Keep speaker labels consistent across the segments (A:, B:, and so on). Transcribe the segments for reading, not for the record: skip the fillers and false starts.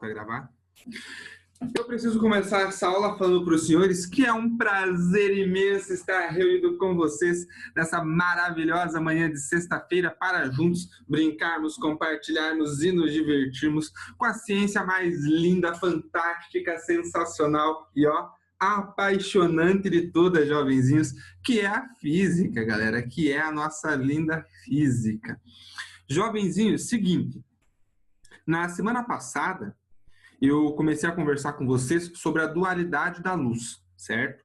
A: para gravar. Eu preciso começar essa aula falando para os senhores que é um prazer imenso estar reunido com vocês nessa maravilhosa manhã de sexta-feira para juntos brincarmos, compartilharmos e nos divertirmos com a ciência mais linda, fantástica, sensacional e apaixonante de todas, jovenzinhos, que é a física, galera, que é a nossa linda física. Jovenzinhos, seguinte, na semana passada, eu comecei a conversar com vocês sobre a dualidade da luz, certo?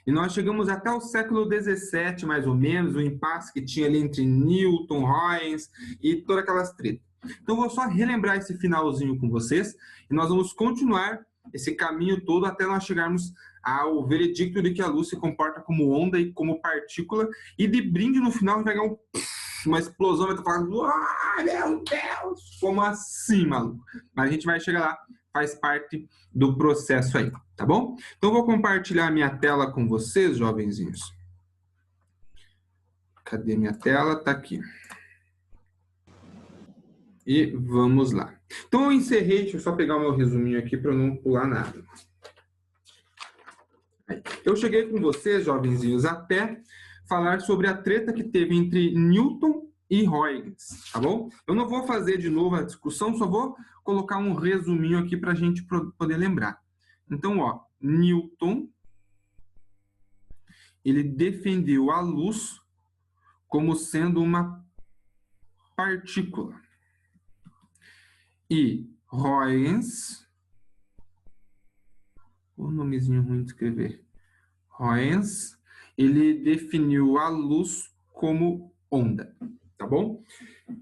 A: E nós chegamos até o século XVII, mais ou menos, o impasse que tinha ali entre Newton, Huygens e todas aquelas tretas. Então, eu vou só relembrar esse finalzinho com vocês e nós vamos continuar esse caminho todo até nós chegarmos ao veredicto de que a luz se comporta como onda e como partícula e de brinde no final vai pegar uma explosão, vai estar falando, ai meu Deus, como assim, maluco? Mas a gente vai chegar lá. Faz parte do processo aí, tá bom? Então, eu vou compartilhar a minha tela com vocês, jovenzinhos. Cadê minha tela? Tá aqui. E vamos lá. Então, eu encerrei, deixa eu só pegar o meu resuminho aqui para não pular nada. Eu cheguei com vocês, jovenzinhos, até falar sobre a treta que teve entre Newton e Huygens, tá bom? Eu não vou fazer de novo a discussão, só vou colocar um resuminho aqui para a gente poder lembrar. Então, Newton, ele defendeu a luz como sendo uma partícula. E Huygens, o nomezinho ruim de escrever, Huygens, ele definiu a luz como onda. Tá bom?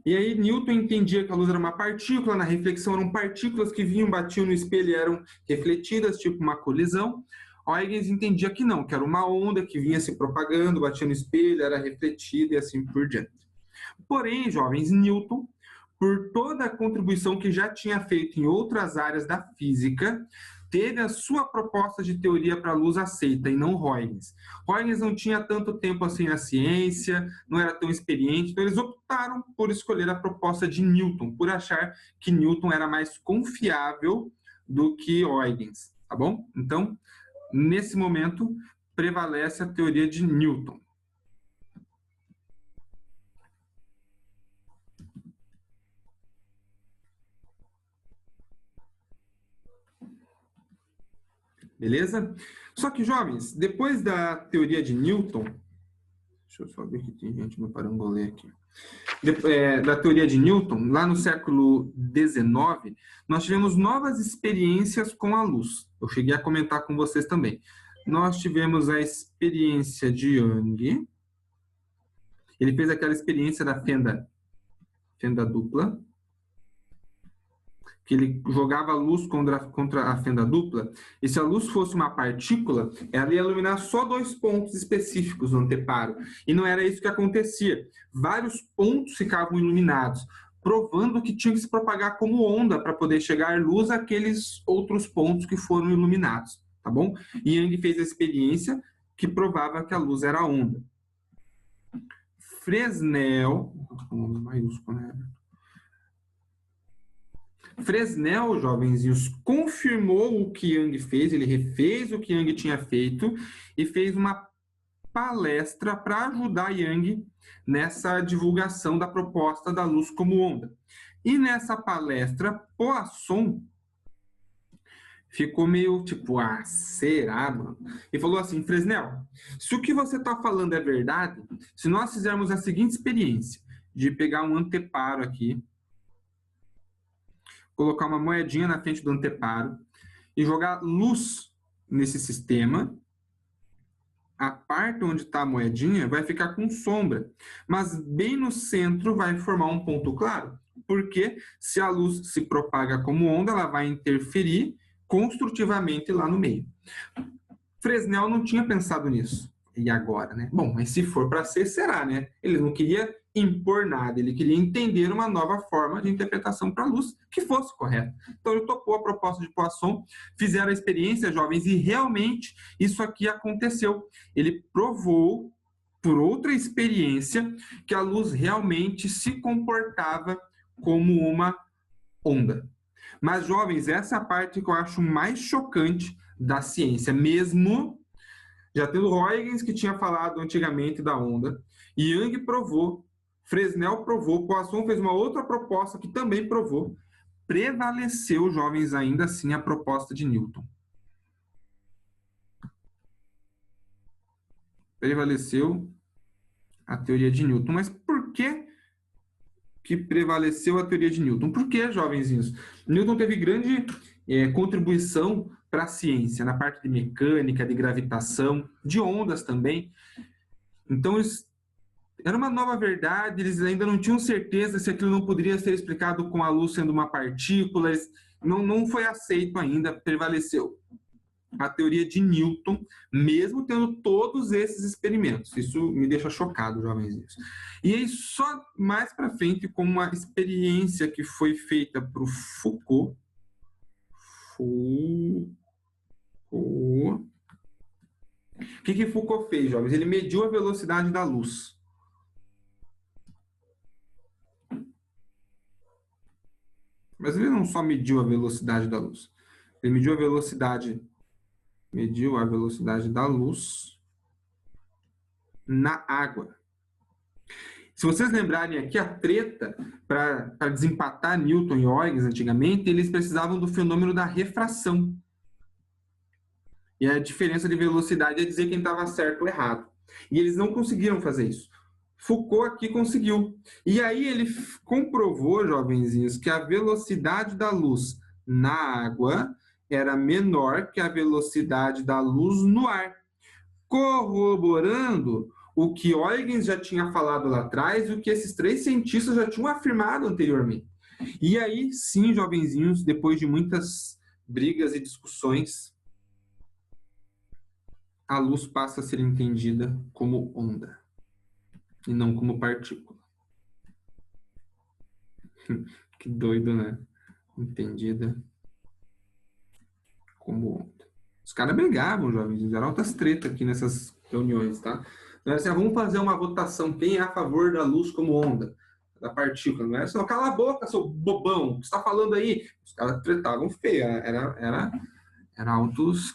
A: E aí Newton entendia que a luz era uma partícula, na reflexão eram partículas que vinham, batiam no espelho e eram refletidas, tipo uma colisão. Huygens entendia que não, que era uma onda que vinha se propagando, batia no espelho, era refletida e assim por diante. Porém, jovens, Newton, por toda a contribuição que já tinha feito em outras áreas da física, teve a sua proposta de teoria para a luz aceita, e não Huygens. Huygens não tinha tanto tempo assim na ciência, não era tão experiente, então eles optaram por escolher a proposta de Newton, por achar que Newton era mais confiável do que Huygens, tá bom? Então, nesse momento, prevalece a teoria de Newton. Beleza? Só que, jovens, depois da teoria de Newton, deixa eu só ver que tem gente no parangolê aqui. Da teoria de Newton, lá no século XIX, nós tivemos novas experiências com a luz. Eu cheguei a comentar com vocês também. Nós tivemos a experiência de Young. Ele fez aquela experiência da fenda dupla, que ele jogava a luz contra a fenda dupla, e se a luz fosse uma partícula, ela ia iluminar só 2 pontos específicos no anteparo. E não era isso que acontecia. Vários pontos ficavam iluminados, provando que tinha que se propagar como onda para poder chegar luz àqueles outros pontos que foram iluminados, tá bom? E Young fez a experiência que provava que a luz era onda. Fresnel, Fresnel, jovenzinhos, confirmou o que Young fez, ele refez o que Young tinha feito e fez uma palestra para ajudar Young nessa divulgação da proposta da luz como onda. E nessa palestra, Poisson ficou meio tipo, será, mano? E falou assim, Fresnel, se o que você está falando é verdade, se nós fizermos a seguinte experiência, de pegar um anteparo aqui, colocar uma moedinha na frente do anteparo e jogar luz nesse sistema, a parte onde está a moedinha vai ficar com sombra, mas bem no centro vai formar um ponto claro, porque se a luz se propaga como onda, ela vai interferir construtivamente lá no meio. Fresnel não tinha pensado nisso. E agora, né? Bom, mas se for para ser, será, né? Ele não queria impor nada, ele queria entender uma nova forma de interpretação para a luz que fosse correta. Então ele topou a proposta de Poisson, fizeram a experiência, jovens, e realmente isso aqui aconteceu. Ele provou, por outra experiência, que a luz realmente se comportava como uma onda. Mas, jovens, essa é a parte que eu acho mais chocante da ciência, mesmo já tendo Huygens, que tinha falado antigamente da onda, Young provou, Fresnel provou, Poisson fez uma outra proposta que também provou, prevaleceu, jovens, ainda assim, a proposta de Newton. Prevaleceu a teoria de Newton. Mas por que prevaleceu a teoria de Newton? Por que, jovenzinhos? Newton teve grande contribuição para a ciência, na parte de mecânica, de gravitação, de ondas também. Então, era uma nova verdade, eles ainda não tinham certeza se aquilo não poderia ser explicado com a luz sendo uma partícula, não foi aceito ainda, prevaleceu a teoria de Newton, mesmo tendo todos esses experimentos. Isso me deixa chocado, jovenzinhos. E aí, só mais para frente, com uma experiência que foi feita para o Foucault. O que Foucault fez, jovens? Ele mediu a velocidade da luz. Mas ele não só mediu a velocidade da luz. Ele mediu a velocidade da luz na água. Se vocês lembrarem aqui, a treta para desempatar Newton e Huygens antigamente, eles precisavam do fenômeno da refração. E a diferença de velocidade é dizer quem estava certo ou errado. E eles não conseguiram fazer isso. Foucault aqui conseguiu. E aí ele comprovou, jovenzinhos, que a velocidade da luz na água era menor que a velocidade da luz no ar, corroborando o que Huygens já tinha falado lá atrás e o que esses três cientistas já tinham afirmado anteriormente. E aí, sim, jovenzinhos, depois de muitas brigas e discussões, a luz passa a ser entendida como onda e não como partícula. Que doido, né? Entendida como onda. Os caras brigavam, jovens, fizeram altas tretas aqui nessas reuniões, tá? Não era assim, vamos fazer uma votação, quem é a favor da luz como onda, da partícula. Não era assim, cala a boca, seu bobão, o que você está falando aí? Os caras tretavam feio, era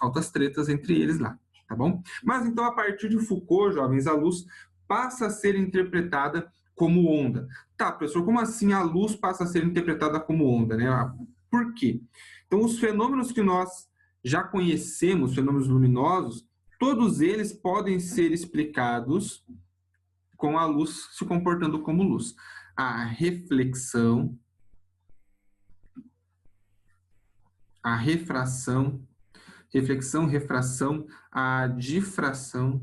A: altas tretas entre eles lá, tá bom? Mas então, a partir de Foucault, jovens, a luz passa a ser interpretada como onda. Tá, professor, como assim a luz passa a ser interpretada como onda, né? Por quê? Então, os fenômenos que nós já conhecemos, fenômenos luminosos, todos eles podem ser explicados com a luz se comportando como luz. A reflexão, a refração, refração, a difração,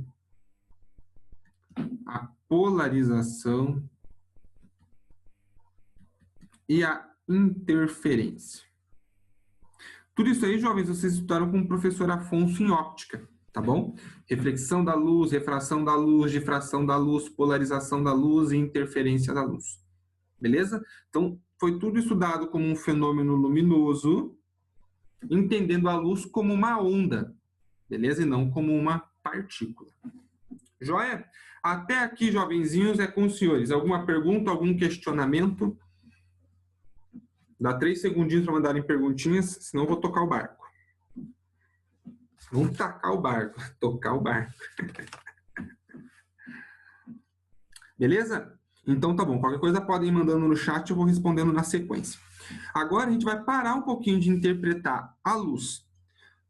A: a polarização e a interferência. Tudo isso aí, jovens, vocês estudaram com o professor Afonso em óptica, tá bom? Reflexão da luz, refração da luz, difração da luz, polarização da luz e interferência da luz. Beleza? Então, foi tudo estudado como um fenômeno luminoso, entendendo a luz como uma onda, beleza? E não como uma partícula. Joia? Até aqui, jovenzinhos, é com os senhores. Alguma pergunta, algum questionamento? Dá 3 segundinhos para mandarem perguntinhas, senão eu vou tocar o barco. Vamos tacar o barco, tocar o barco. Beleza? Então tá bom, qualquer coisa podem ir mandando no chat, eu vou respondendo na sequência. Agora a gente vai parar um pouquinho de interpretar a luz.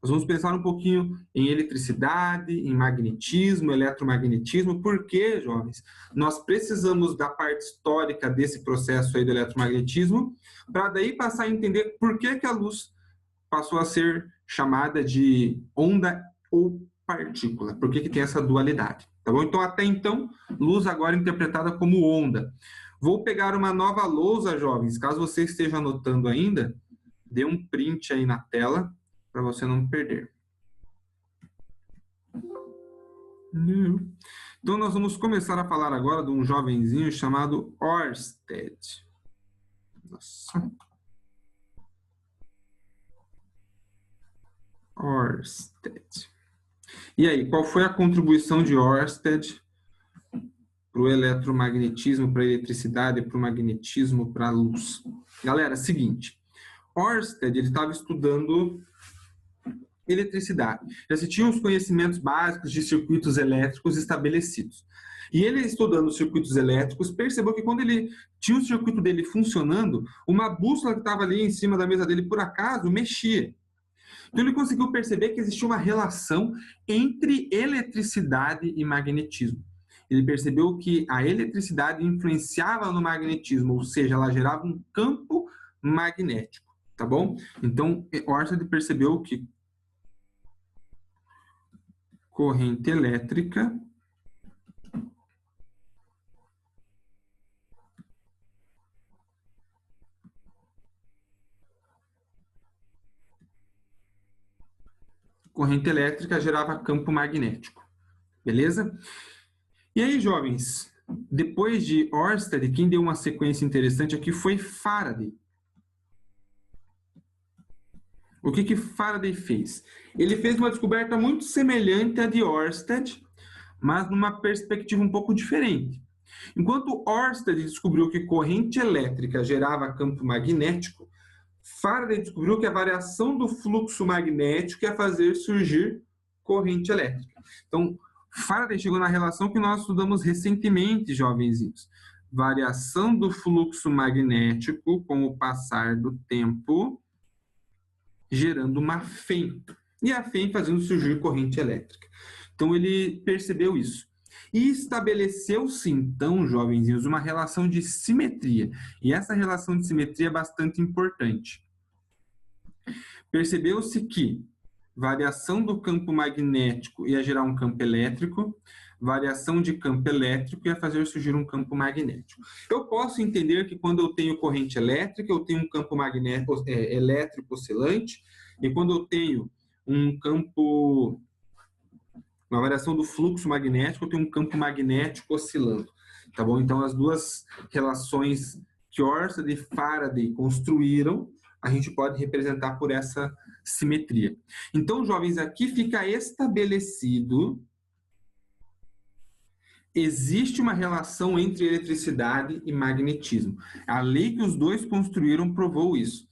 A: Nós vamos pensar um pouquinho em eletricidade, em magnetismo, eletromagnetismo. Por quê, jovens? Nós precisamos da parte histórica desse processo aí do eletromagnetismo, para daí passar a entender por que a luz passou a ser chamada de onda ou partícula. Por que tem essa dualidade? Tá bom? Então, até então, luz agora interpretada como onda. Vou pegar uma nova lousa, jovens. Caso você esteja anotando ainda, dê um print aí na tela, para você não perder. Então, nós vamos começar a falar agora de um jovenzinho chamado Ørsted. Nossa. Ørsted. E aí, qual foi a contribuição de Ørsted para o eletromagnetismo, para a eletricidade, para o magnetismo, para a luz? Galera, seguinte. Ørsted, ele estava estudando eletricidade. Já se tinham os conhecimentos básicos de circuitos elétricos estabelecidos. E ele, estudando os circuitos elétricos, percebeu que quando ele tinha o circuito dele funcionando, uma bússola que estava ali em cima da mesa dele, por acaso, mexia. Então ele conseguiu perceber que existia uma relação entre eletricidade e magnetismo. Ele percebeu que a eletricidade influenciava no magnetismo, ou seja, ela gerava um campo magnético, tá bom? Então, Ørsted percebeu que corrente elétrica gerava campo magnético. Beleza? E aí, jovens, depois de Ørsted, quem deu uma sequência interessante aqui foi Faraday. O que Faraday fez? Ele fez uma descoberta muito semelhante à de Ørsted, mas numa perspectiva um pouco diferente. Enquanto Ørsted descobriu que corrente elétrica gerava campo magnético, Faraday descobriu que a variação do fluxo magnético ia fazer surgir corrente elétrica. Então, Faraday chegou na relação que nós estudamos recentemente, jovenzinhos. Variação do fluxo magnético com o passar do tempo, gerando uma FEM. E a FEM fazendo surgir corrente elétrica. Então, ele percebeu isso. E estabeleceu-se, então, jovenzinhos, uma relação de simetria. E essa relação de simetria é bastante importante. Percebeu-se que variação do campo magnético ia gerar um campo elétrico, variação de campo elétrico ia fazer surgir um campo magnético. Eu posso entender que quando eu tenho corrente elétrica, eu tenho um campo magnético, elétrico oscilante, e quando eu tenho um campo, uma variação do fluxo magnético, eu tenho um campo magnético oscilando. Tá bom? Então, as duas relações que Ørsted e Faraday construíram, a gente pode representar por essa simetria. Então, jovens, aqui fica estabelecido, existe uma relação entre eletricidade e magnetismo. A lei que os dois construíram provou isso.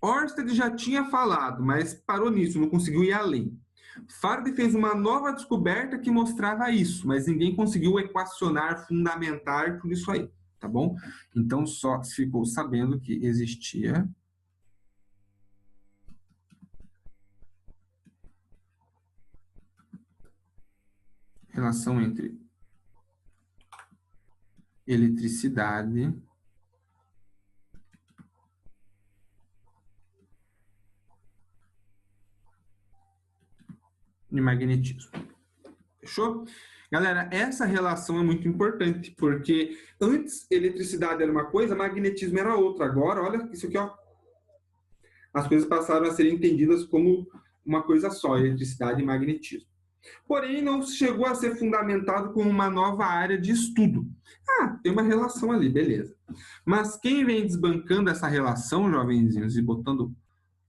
A: Ørsted já tinha falado, mas parou nisso, não conseguiu ir além. Faraday fez uma nova descoberta que mostrava isso, mas ninguém conseguiu equacionar, fundamentar tudo isso aí, tá bom? Então, só ficou sabendo que existia relação entre eletricidade e magnetismo. Fechou? Galera, essa relação é muito importante, porque antes eletricidade era uma coisa, magnetismo era outra. Agora, olha isso aqui, ó. As coisas passaram a ser entendidas como uma coisa só, eletricidade e magnetismo. Porém, não chegou a ser fundamentado como uma nova área de estudo. Ah, tem uma relação ali, beleza. Mas quem vem desbancando essa relação, jovenzinhos, e botando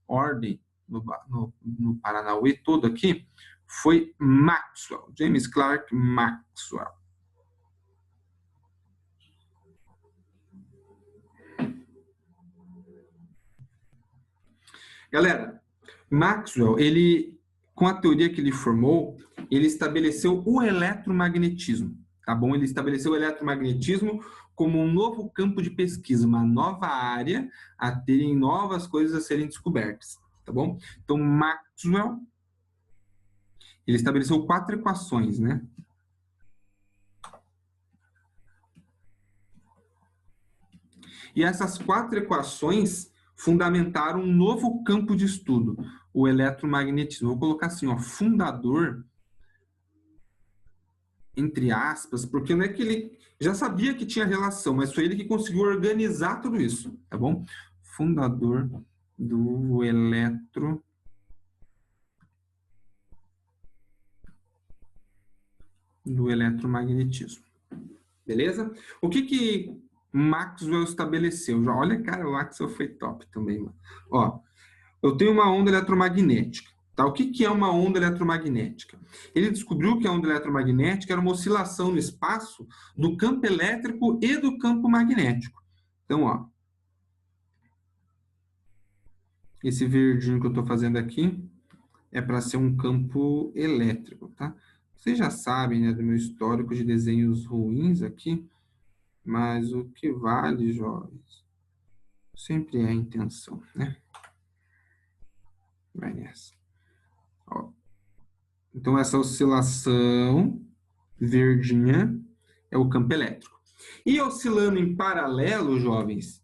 A: ordem no Paranauê todo aqui, foi Maxwell, James Clerk Maxwell. Galera, Maxwell, ele, com a teoria que ele formou, ele estabeleceu o eletromagnetismo, tá bom? Ele estabeleceu o eletromagnetismo como um novo campo de pesquisa, uma nova área a terem novas coisas a serem descobertas, tá bom? Então, Maxwell, ele estabeleceu 4 equações, né? E essas 4 equações fundamentaram um novo campo de estudo, o eletromagnetismo. Vou colocar assim, ó, fundador, entre aspas, porque não é que ele já sabia que tinha relação, mas foi ele que conseguiu organizar tudo isso, tá bom? Fundador do eletromagnetismo. Beleza? O que Maxwell estabeleceu? Já, olha, cara, o Maxwell foi top também, mano. Ó, eu tenho uma onda eletromagnética. Tá? O que é uma onda eletromagnética? Ele descobriu que a onda eletromagnética era uma oscilação no espaço do campo elétrico e do campo magnético. Então, ó, Esse verdinho que eu estou fazendo aqui é para ser um campo elétrico, tá? Vocês já sabem, né, do meu histórico de desenhos ruins aqui, mas o que vale, jovens, sempre é a intenção, né? Vai nessa. Ó. Então, essa oscilação verdinha é o campo elétrico. E oscilando em paralelo, jovens,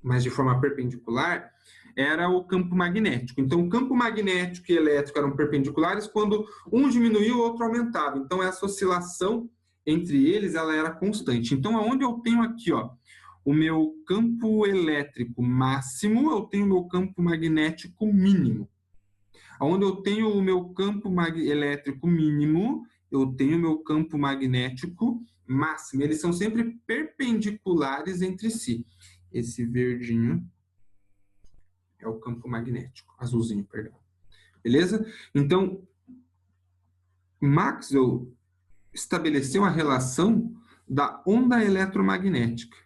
A: mas de forma perpendicular, era o campo magnético. Então, o campo magnético e elétrico eram perpendiculares quando um diminuía, o outro aumentava. Então, essa oscilação entre eles, ela era constante. Então, aonde eu tenho aqui, ó, o meu campo elétrico máximo, eu tenho o meu campo magnético mínimo. Onde eu tenho o meu campo elétrico mínimo, eu tenho o meu campo magnético máximo. Eles são sempre perpendiculares entre si. Esse verdinho é o campo magnético, azulzinho, perdão. Beleza? Então, Maxwell estabeleceu a relação da onda eletromagnética.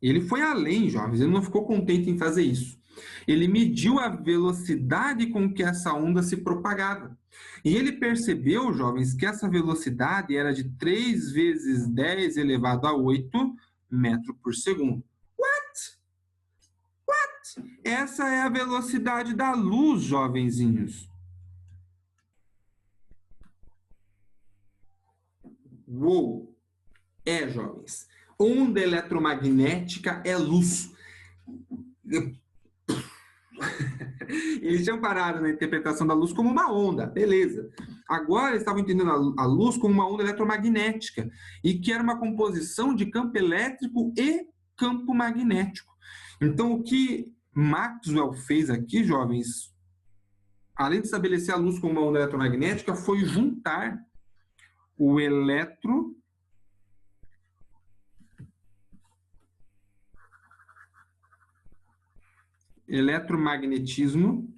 A: Ele foi além, jovens, ele não ficou contente em fazer isso. Ele mediu a velocidade com que essa onda se propagava. E ele percebeu, jovens, que essa velocidade era de 3 vezes 10 elevado a 8 metros por segundo. What? Essa é a velocidade da luz, jovenzinhos. Uou! É, jovens. Onda eletromagnética é luz. Eles tinham parado na interpretação da luz como uma onda, beleza. Agora eles estavam entendendo a luz como uma onda eletromagnética e que era uma composição de campo elétrico e campo magnético. Então, o que Maxwell fez aqui, jovens, além de estabelecer a luz como uma onda eletromagnética, foi juntar o eletromagnetismo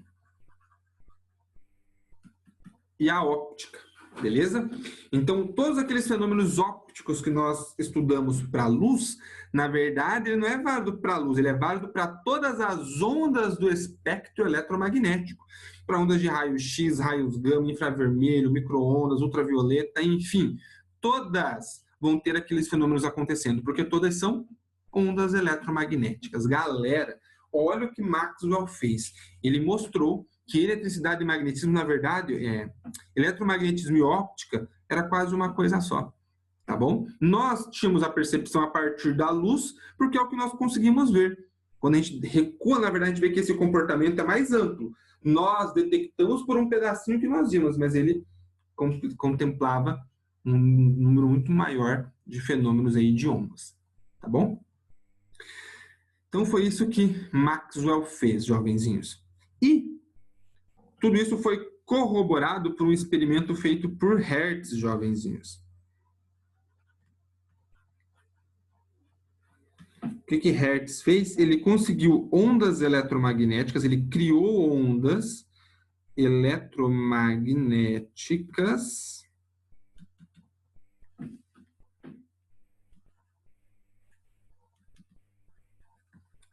A: e a óptica, beleza? Então, todos aqueles fenômenos ópticos que nós estudamos para a luz, na verdade, ele não é válido para a luz, ele é válido para todas as ondas do espectro eletromagnético. Para ondas de raio-x, raios gama, infravermelho, micro-ondas, ultravioleta, enfim, todas vão ter aqueles fenômenos acontecendo, porque todas são ondas eletromagnéticas. Galera, olha o que Maxwell fez. Ele mostrou que eletricidade e magnetismo, na verdade, eletromagnetismo e óptica era quase uma coisa só, tá bom? Nós tínhamos a percepção a partir da luz, porque é o que nós conseguimos ver. Quando a gente recua, na verdade, a gente vê que esse comportamento é mais amplo. Nós detectamos por um pedacinho que nós vimos, mas ele contemplava um número muito maior de fenômenos aí de ondas, tá bom? Então foi isso que Maxwell fez, jovenzinhos. E tudo isso foi corroborado por um experimento feito por Hertz, jovenzinhos. O que Hertz fez? Ele conseguiu ondas eletromagnéticas, ele criou ondas eletromagnéticas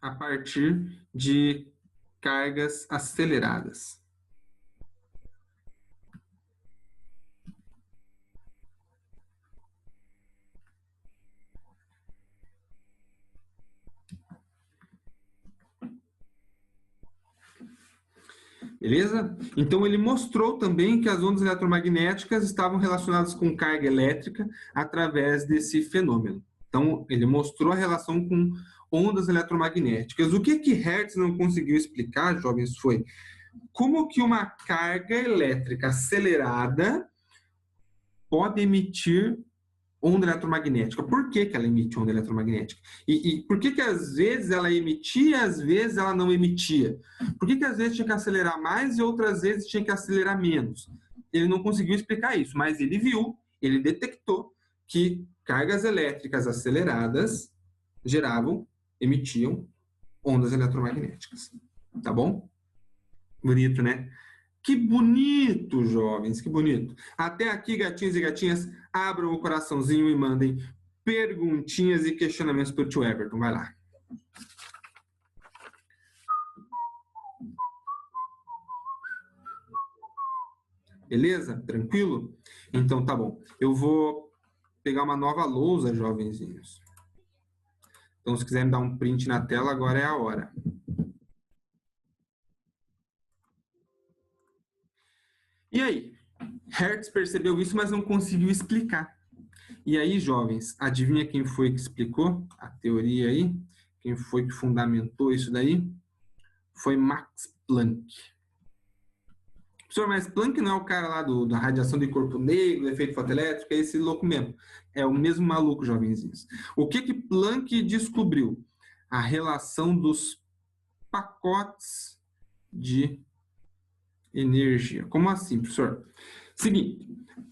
A: a partir de cargas aceleradas. Beleza? Então, ele mostrou também que as ondas eletromagnéticas estavam relacionadas com carga elétrica através desse fenômeno. Então, ele mostrou a relação com ondas eletromagnéticas. O que Hertz não conseguiu explicar, jovens, foi como que uma carga elétrica acelerada pode emitir onda eletromagnética. Por que ela emite onda eletromagnética? E por que às vezes ela emitia e às vezes ela não emitia? Por que às vezes tinha que acelerar mais e outras vezes tinha que acelerar menos? Ele não conseguiu explicar isso, mas ele viu, ele detectou que cargas elétricas aceleradas emitiam ondas eletromagnéticas. Tá bom? Bonito, né? Que bonito, jovens, que bonito. Até aqui, gatinhos e gatinhas, abram o coraçãozinho e mandem perguntinhas e questionamentos para o tio Everton. Vai lá. Beleza? Tranquilo? Então tá bom. Eu vou pegar uma nova lousa, jovenzinhos. Então, se quiser me dar um print na tela, agora é a hora. E aí? Hertz percebeu isso, mas não conseguiu explicar. E aí, jovens, adivinha quem foi que explicou a teoria aí? Quem foi que fundamentou isso daí? Foi Max Planck. Professor, mas Planck não é o cara lá da radiação de corpo negro, do efeito fotoelétrico, é esse louco mesmo. É o mesmo maluco, jovenzinhos. O que Planck descobriu? A relação dos pacotes de energia. Como assim, professor? Seguinte,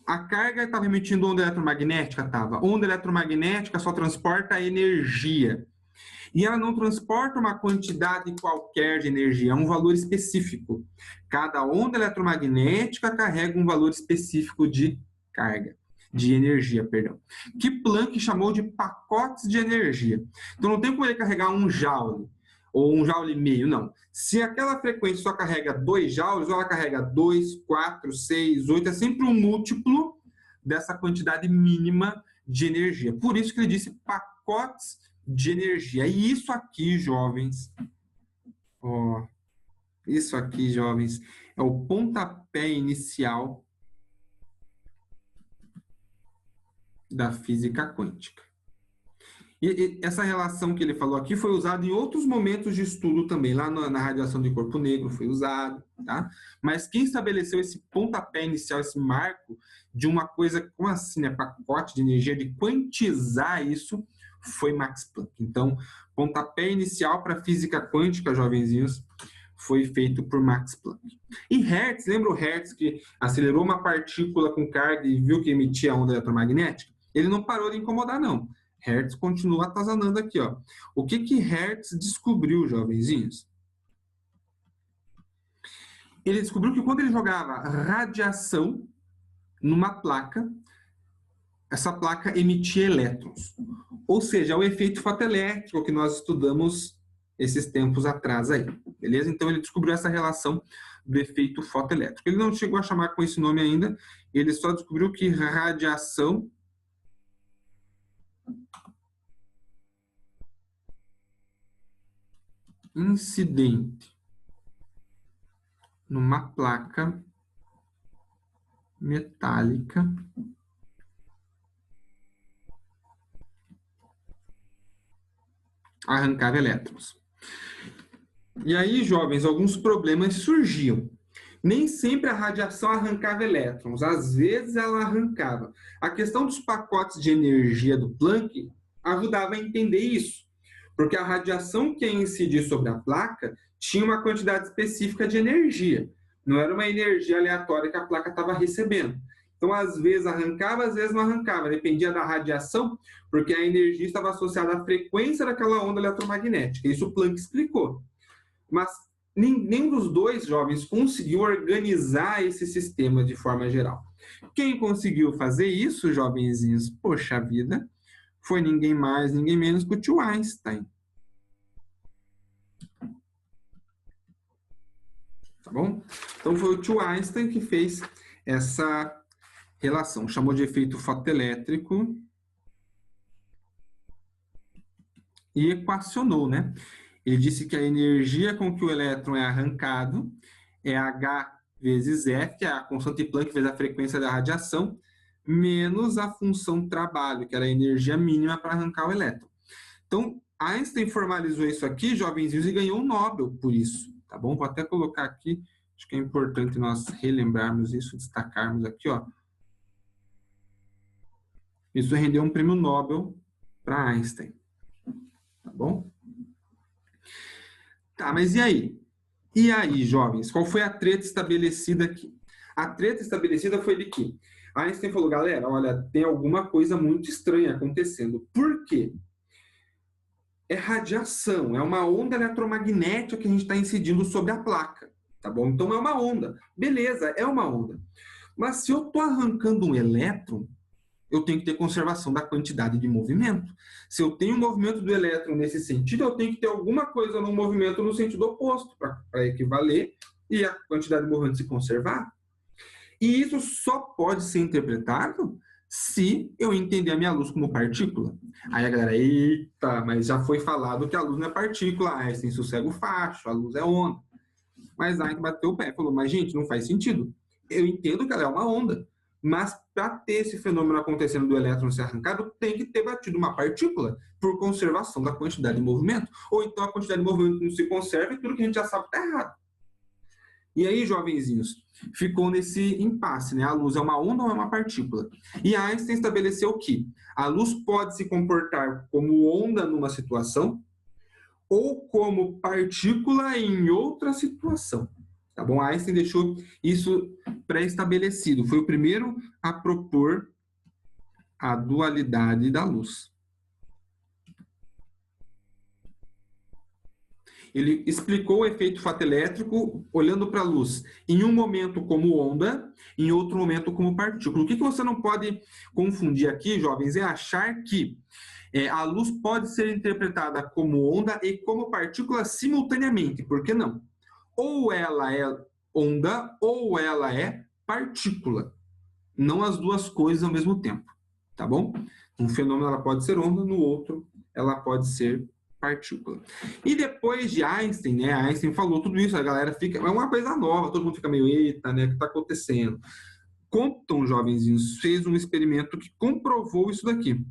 A: a carga estava emitindo onda eletromagnética? Estava. Onda eletromagnética só transporta energia. E ela não transporta uma quantidade qualquer de energia, é um valor específico. Cada onda eletromagnética carrega um valor específico de carga, de energia, perdão. Que Planck chamou de pacotes de energia. Então não tem como ele carregar 1 joule ou 1 joule e meio, não. Se aquela frequência só carrega 2 joules, ou ela carrega 2, 4, 6, 8, é sempre um múltiplo dessa quantidade mínima de energia. Por isso que ele disse pacotes de energia. E isso aqui, jovens, ó, isso aqui, jovens, é o pontapé inicial da física quântica. E essa relação que ele falou aqui foi usada em outros momentos de estudo também, lá na radiação de corpo negro foi usado, tá? Mas quem estabeleceu esse pontapé inicial, esse marco de uma coisa, como assim, né, pacote de energia, de quantizar isso, foi Max Planck. Então, pontapé inicial para a física quântica, jovenzinhos, foi feito por Max Planck. E Hertz, lembra o Hertz que acelerou uma partícula com carga e viu que emitia onda eletromagnética? Ele não parou de incomodar, não. Hertz continua atazanando aqui, ó. O que Hertz descobriu, jovenzinhos? Ele descobriu que quando ele jogava radiação numa placa, essa placa emitia elétrons. Ou seja, é o efeito fotoelétrico que nós estudamos esses tempos atrás aí, beleza? Então ele descobriu essa relação do efeito fotoelétrico. Ele não chegou a chamar com esse nome ainda, ele só descobriu que radiação incidente numa placa metálica arrancava elétrons. E aí, jovens, alguns problemas surgiam. Nem sempre a radiação arrancava elétrons, às vezes ela arrancava. A questão dos pacotes de energia do Planck ajudava a entender isso, porque a radiação que ia incidir sobre a placa tinha uma quantidade específica de energia, não era uma energia aleatória que a placa estava recebendo. Então, às vezes arrancava, às vezes não arrancava, dependia da radiação, porque a energia estava associada à frequência daquela onda eletromagnética. Isso o Planck explicou. Mas nenhum dos dois jovens conseguiu organizar esse sistema de forma geral. Quem conseguiu fazer isso, jovenzinhos, poxa vida, foi ninguém mais, ninguém menos que o tio Einstein. Tá bom? Então foi o tio Einstein que fez essa relação, chamou de efeito fotoelétrico e equacionou, né? Ele disse que a energia com que o elétron é arrancado é H vezes F, a constante Planck vezes a frequência da radiação, menos a função trabalho, que era a energia mínima para arrancar o elétron. Então, Einstein formalizou isso aqui, jovenzinhos, e ganhou um Nobel por isso, tá bom? Vou até colocar aqui, acho que é importante nós relembrarmos isso, destacarmos aqui, ó. Isso rendeu um prêmio Nobel para Einstein, tá bom? Tá, mas e aí? E aí, jovens, qual foi a treta estabelecida aqui? A treta estabelecida foi de que Einstein falou, galera, olha, tem alguma coisa muito estranha acontecendo. Por quê? É radiação, é uma onda eletromagnética que a gente está incidindo sobre a placa. tá bom? Então é uma onda. Beleza, é uma onda. Mas se eu estou arrancando um elétron, eu tenho que ter conservação da quantidade de movimento. Se eu tenho um movimento do elétron nesse sentido, eu tenho que ter alguma coisa no movimento no sentido oposto, para equivaler e a quantidade de movimento se conservar. E isso só pode ser interpretado se eu entender a minha luz como partícula. Aí a galera, eita, mas já foi falado que a luz não é partícula, Einstein sossega o facho, a luz é onda. Mas Einstein bateu o pé e falou, mas gente, não faz sentido. Eu entendo que ela é uma onda, mas para ter esse fenômeno acontecendo do elétron ser arrancado, tem que ter batido uma partícula por conservação da quantidade de movimento. Ou então a quantidade de movimento não se conserva e tudo que a gente já sabe está errado. E aí, jovenzinhos, ficou nesse impasse, né? A luz é uma onda ou é uma partícula? E Einstein estabeleceu que a luz pode se comportar como onda numa situação ou como partícula em outra situação. Tá bom? Einstein deixou isso pré-estabelecido. Foi o primeiro a propor a dualidade da luz. Ele explicou o efeito fotoelétrico olhando para a luz em um momento como onda, em outro momento como partícula. O que você não pode confundir aqui, jovens, é achar que a luz pode ser interpretada como onda e como partícula simultaneamente. Por que não? Ou ela é onda ou ela é partícula. Não as duas coisas ao mesmo tempo. Tá bom? Um fenômeno ela pode ser onda, no outro ela pode ser partícula. E depois de Einstein, né? Einstein falou tudo isso, a galera fica... É uma coisa nova, todo mundo fica meio, eita, né? O que está acontecendo? Compton, jovenzinhos, fez um experimento que comprovou isso daqui,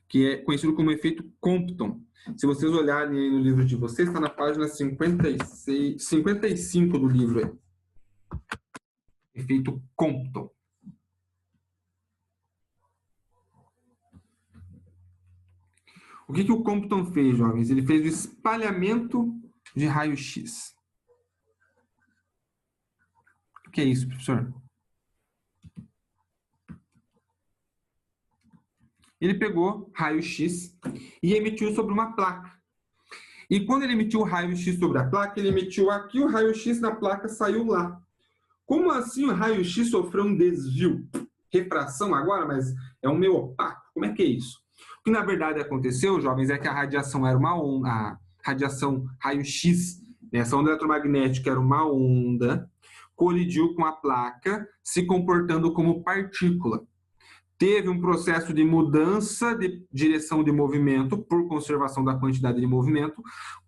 A: que é conhecido como efeito Compton. Se vocês olharem aí no livro de vocês, está na página 55 do livro aí. Efeito Compton. O que o Compton fez, jovens? Ele fez o espalhamento de raio-x. O que é isso, professor? Ele pegou raio-x e emitiu sobre uma placa. E quando ele emitiu o raio-x sobre a placa, ele emitiu aqui, o raio-x na placa saiu lá. Como assim o raio-x sofreu um desvio? Refração agora, mas é um meio opaco. Como é que é isso? O que na verdade aconteceu, jovens, é que a radiação era uma onda, a radiação raio-x, essa onda eletromagnética era uma onda, colidiu com a placa, se comportando como partícula. Teve um processo de mudança de direção de movimento por conservação da quantidade de movimento.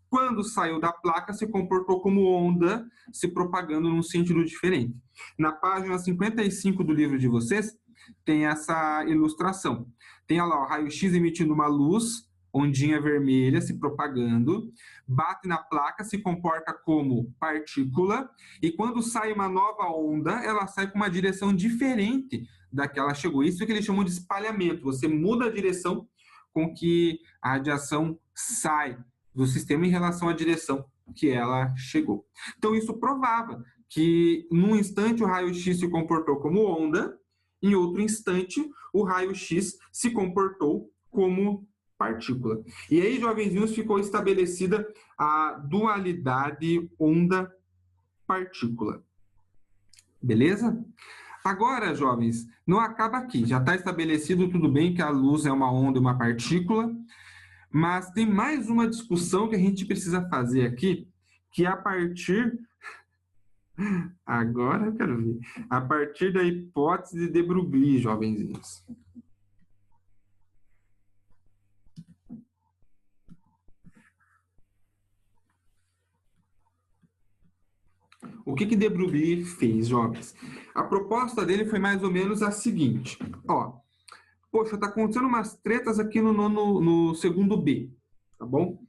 A: Quando saiu da placa, se comportou como onda, se propagando num sentido diferente. Na página 55 do livro de vocês, tem essa ilustração. Tem lá o raio-x emitindo uma luz, ondinha vermelha se propagando, bate na placa, se comporta como partícula, e quando sai uma nova onda, ela sai com uma direção diferente da que ela chegou. Isso é que eles chamam de espalhamento. Você muda a direção com que a radiação sai do sistema em relação à direção que ela chegou. Então, isso provava que, num instante, o raio-x se comportou como onda, em outro instante, o raio-x se comportou como partícula. E aí, jovenzinhos, ficou estabelecida a dualidade onda-partícula. Beleza? Agora, jovens, não acaba aqui. Já está estabelecido, tudo bem, que a luz é uma onda e uma partícula, mas tem mais uma discussão que a gente precisa fazer aqui, que é a partir... Agora eu quero ver. A partir da hipótese de de Broglie, jovenzinhos. O que de Broglie fez, jovens? A proposta dele foi mais ou menos a seguinte. Ó, poxa, tá acontecendo umas tretas aqui no segundo B, tá bom?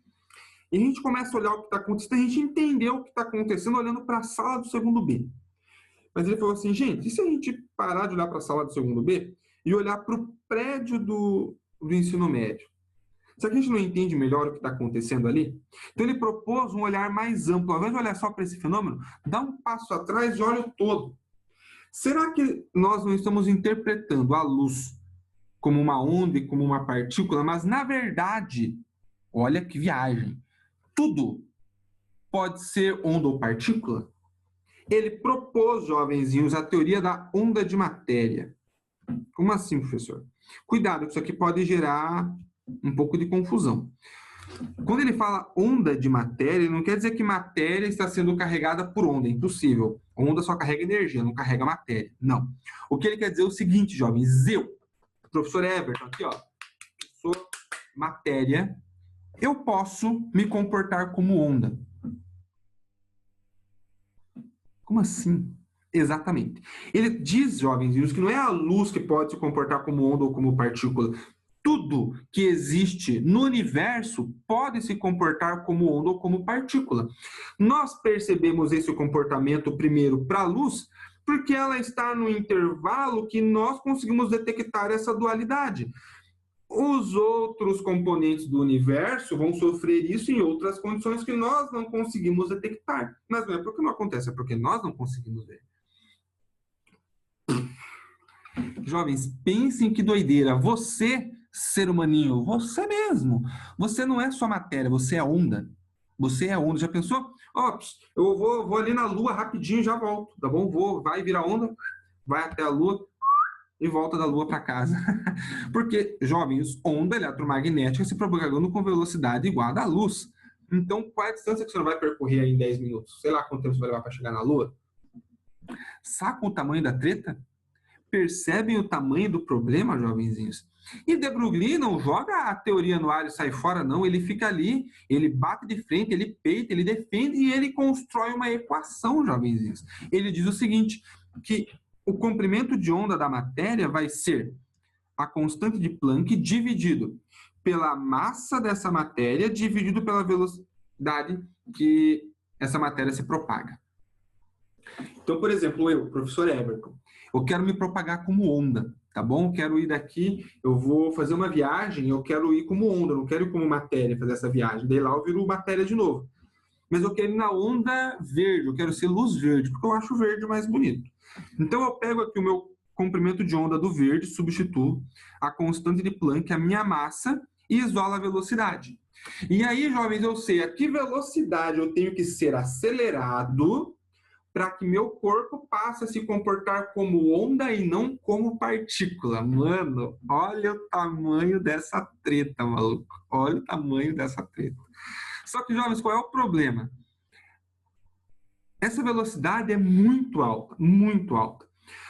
A: E a gente começa a olhar o que está acontecendo, a gente entendeu o que está acontecendo olhando para a sala do segundo B. Mas ele falou assim, gente, e se a gente parar de olhar para a sala do segundo B e olhar para o prédio do ensino médio? Será que a gente não entende melhor o que está acontecendo ali? Então ele propôs um olhar mais amplo. Ao invés de olhar só para esse fenômeno, dá um passo atrás e olha o todo. Será que nós não estamos interpretando a luz como uma onda e como uma partícula, mas na verdade, olha que viagem, tudo pode ser onda ou partícula? Ele propôs, jovenzinhos, a teoria da onda de matéria. Como assim, professor? Cuidado, isso aqui pode gerar um pouco de confusão. Quando ele fala onda de matéria, não quer dizer que matéria está sendo carregada por onda, é impossível. Onda só carrega energia, não carrega matéria. Não. O que ele quer dizer é o seguinte, jovens, professor Everton, aqui, ó, sou matéria, eu posso me comportar como onda. Como assim? Exatamente. Ele diz, jovens, que não é a luz que pode se comportar como onda ou como partícula. Tudo que existe no universo pode se comportar como onda ou como partícula. Nós percebemos esse comportamento primeiro para a luz, porque ela está no intervalo que nós conseguimos detectar essa dualidade. Os outros componentes do universo vão sofrer isso em outras condições que nós não conseguimos detectar. Mas não é porque não acontece, é porque nós não conseguimos ver. Jovens, pensem que doideira. Você, ser humaninho, você mesmo. Você não é só matéria, você é onda. Você é onda. Já pensou? Ó, eu vou ali na Lua rapidinho e já volto, tá bom? Vai virar onda, vai até a Lua e volta da Lua para casa. Porque, jovens, onda eletromagnética se propagando com velocidade igual à da luz. Então, qual é a distância que você não vai percorrer aí em 10 minutos? Sei lá quanto tempo você vai levar para chegar na Lua? Sacam o tamanho da treta? Percebem o tamanho do problema, jovenzinhos? E De Broglie não joga a teoria no ar e sai fora, não. Ele fica ali, ele bate de frente, ele peita, ele defende e ele constrói uma equação, jovenzinhos. Ele diz o seguinte, que o comprimento de onda da matéria vai ser a constante de Planck dividido pela massa dessa matéria dividido pela velocidade que essa matéria se propaga. Então, por exemplo, eu, professor Everton, eu quero me propagar como onda, tá bom? Eu quero ir daqui, eu vou fazer uma viagem, eu quero ir como onda, eu não quero ir como matéria fazer essa viagem. Daí lá eu viro matéria de novo. Mas eu quero ir na onda verde, eu quero ser luz verde, porque eu acho o verde mais bonito. Então eu pego aqui o meu comprimento de onda do verde, substituo a constante de Planck, a minha massa, e isolo a velocidade. E aí, jovens, eu sei a que velocidade eu tenho que ser acelerado para que meu corpo passe a se comportar como onda e não como partícula. Mano, olha o tamanho dessa treta, maluco. Olha o tamanho dessa treta. Só que, jovens, qual é o problema? Essa velocidade é muito alta, muito alta.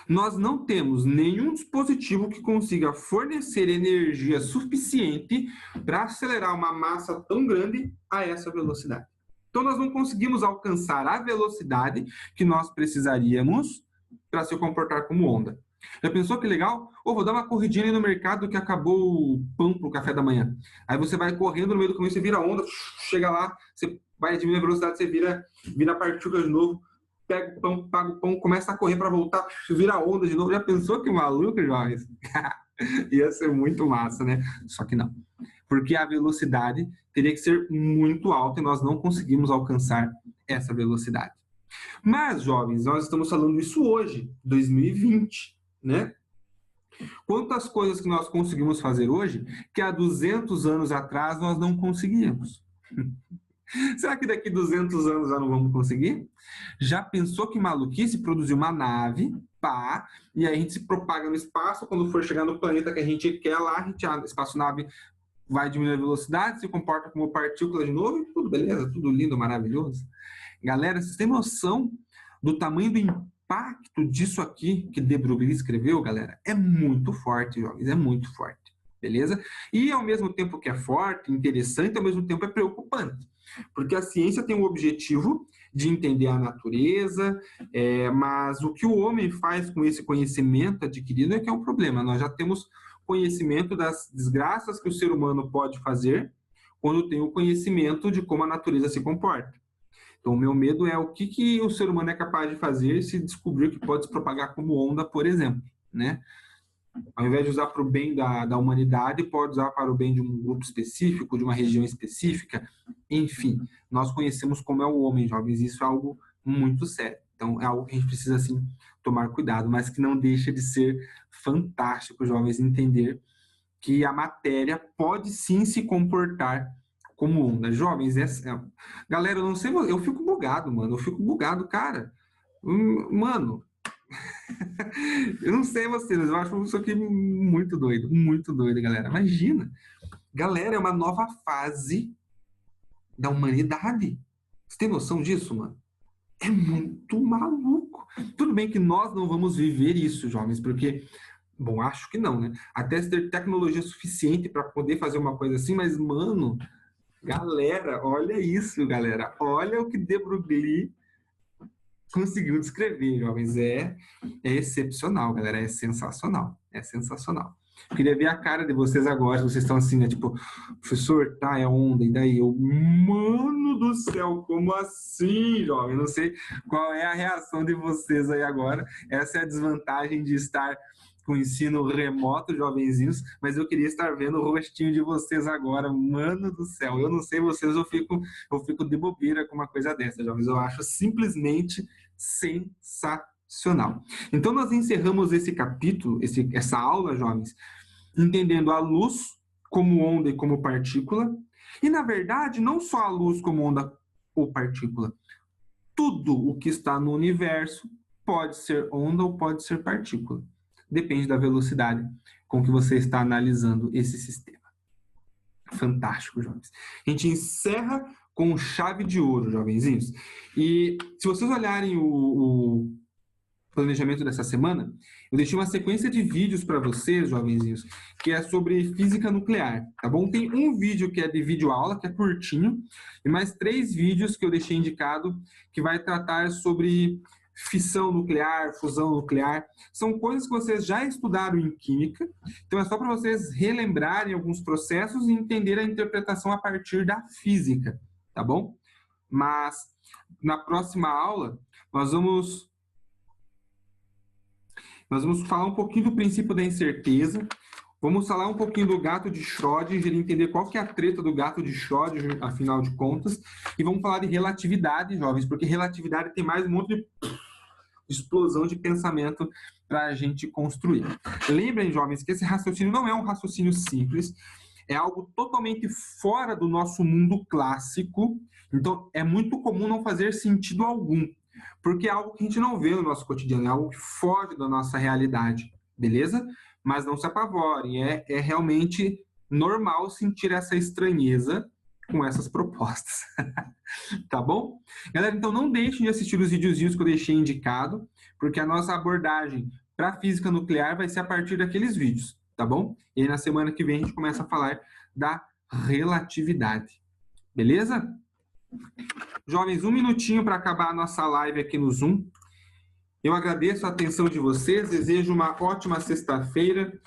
A: Nós não temos nenhum dispositivo que consiga fornecer energia suficiente para acelerar uma massa tão grande a essa velocidade. Então, nós não conseguimos alcançar a velocidade que nós precisaríamos para se comportar como onda. Já pensou que legal? Vou dar uma corridinha ali no mercado que acabou o pão para o café da manhã. Aí você vai correndo no meio do caminho, você vira onda, chega lá, você vai diminuir a velocidade, você vira partícula de novo, pega o pão, paga o pão, começa a correr para voltar, vira onda de novo. Já pensou que maluco, jovens? Ia ser muito massa, né? Só que não. Porque a velocidade teria que ser muito alta e nós não conseguimos alcançar essa velocidade. Mas, jovens, nós estamos falando isso hoje, 2020, né? Quantas coisas que nós conseguimos fazer hoje que há 200 anos atrás nós não conseguíamos? Será que daqui 200 anos já não vamos conseguir? Já pensou que maluquice produzir uma nave, pá, e aí a gente se propaga no espaço, quando for chegar no planeta que a gente quer lá, a espaçonave vai diminuir a velocidade, se comporta como partícula de novo, e tudo beleza, tudo lindo, maravilhoso. Galera, vocês têm noção do tamanho do impacto disso aqui que De Broglie escreveu, galera? É muito forte, jovens, é muito forte, beleza? E ao mesmo tempo que é forte, interessante, ao mesmo tempo é preocupante, porque a ciência tem o objetivo de entender a natureza, mas o que o homem faz com esse conhecimento adquirido é que é um problema. Nós já temos conhecimento das desgraças que o ser humano pode fazer quando tem o conhecimento de como a natureza se comporta. Então, o meu medo é o que o ser humano é capaz de fazer se descobrir que pode se propagar como onda, por exemplo, né? Ao invés de usar para o bem da humanidade, pode usar para o bem de um grupo específico, de uma região específica. Enfim, nós conhecemos como é o homem, jovens, e isso é algo muito sério. Então, é algo que a gente precisa, assim, tomar cuidado, mas que não deixa de ser fantástico, jovens, entender que a matéria pode sim se comportar como onda. Jovens, galera, eu não sei, eu fico bugado, mano. Eu fico bugado, cara. Mano, eu não sei vocês, mas eu acho isso aqui muito doido, galera. Imagina. Galera, é uma nova fase da humanidade. Você tem noção disso, mano? É muito maluco. Tudo bem que nós não vamos viver isso, jovens, porque, bom, acho que não, né? Até ter tecnologia suficiente para poder fazer uma coisa assim, mas, mano, galera, olha isso, galera. Olha o que De Broglie conseguiu descrever, jovens. É excepcional, galera. É sensacional. É sensacional. Eu queria ver a cara de vocês agora. Vocês estão assim, né? Tipo, professor, tá, é onda. E daí eu, mano do céu, como assim, jovem? Não sei qual é a reação de vocês aí agora. Essa é a desvantagem de estar com ensino remoto, jovenzinhos, mas eu queria estar vendo o rostinho de vocês agora. Mano do céu, eu não sei vocês, eu fico de bobeira com uma coisa dessa, jovens. Eu acho simplesmente sensacional. Então, nós encerramos esse capítulo, essa aula, jovens, entendendo a luz como onda e como partícula. E, na verdade, não só a luz como onda ou partícula. Tudo o que está no universo pode ser onda ou pode ser partícula. Depende da velocidade com que você está analisando esse sistema. Fantástico, jovens. A gente encerra com chave de ouro, jovenzinhos. E se vocês olharem o planejamento dessa semana, eu deixei uma sequência de vídeos para vocês, jovenzinhos, que é sobre física nuclear, tá bom? Tem um vídeo que é de videoaula, que é curtinho, e mais 3 vídeos que eu deixei indicado, que vai tratar sobre fissão nuclear, fusão nuclear. São coisas que vocês já estudaram em química, então é só para vocês relembrarem alguns processos e entender a interpretação a partir da física, tá bom? Mas na próxima aula nós vamos falar um pouquinho do princípio da incerteza, vamos falar um pouquinho do gato de Schrödinger, entender qual que é a treta do gato de Schrödinger, afinal de contas, e vamos falar de relatividade, jovens, porque relatividade tem mais um monte de explosão de pensamento para a gente construir. Lembrem, jovens, que esse raciocínio não é um raciocínio simples, é algo totalmente fora do nosso mundo clássico, então é muito comum não fazer sentido algum, porque é algo que a gente não vê no nosso cotidiano, é algo que foge da nossa realidade, beleza? Mas não se apavorem, é realmente normal sentir essa estranheza com essas propostas. Tá bom? Galera, então não deixem de assistir os videozinhos que eu deixei indicado, porque a nossa abordagem para física nuclear vai ser a partir daqueles vídeos, tá bom? E aí na semana que vem a gente começa a falar da relatividade. Beleza? Jovens, 1 minutinho para acabar a nossa live aqui no Zoom. Eu agradeço a atenção de vocês, desejo uma ótima sexta-feira,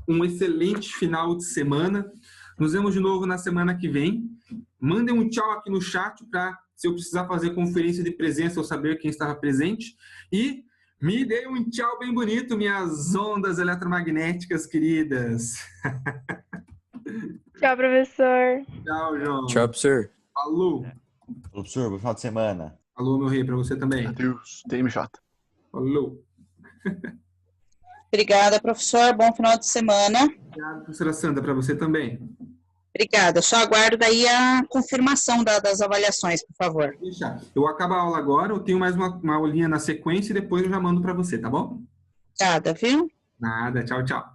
A: um excelente final de semana. Nos vemos de novo na semana que vem. Mandem um tchau aqui no chat para, se eu precisar fazer conferência de presença, eu saber quem estava presente. E me dê um tchau bem bonito, minhas ondas eletromagnéticas queridas.
B: Tchau, professor.
A: Tchau, João.
C: Tchau, professor.
A: Falou.
D: Falou, professor, bom final de semana.
A: Falou, meu rei, para você também.
E: Adeus, TMJ.
A: Falou.
F: Obrigada, professor. Bom final de semana.
A: Obrigado, professora Sandra, para você também.
F: Obrigada. Só aguardo daí a confirmação das avaliações, por favor.
A: Deixa. Eu acabo a aula agora, eu tenho mais uma aulinha na sequência e depois eu já mando para você, tá bom?
F: Obrigada, viu?
A: Nada, tchau, tchau.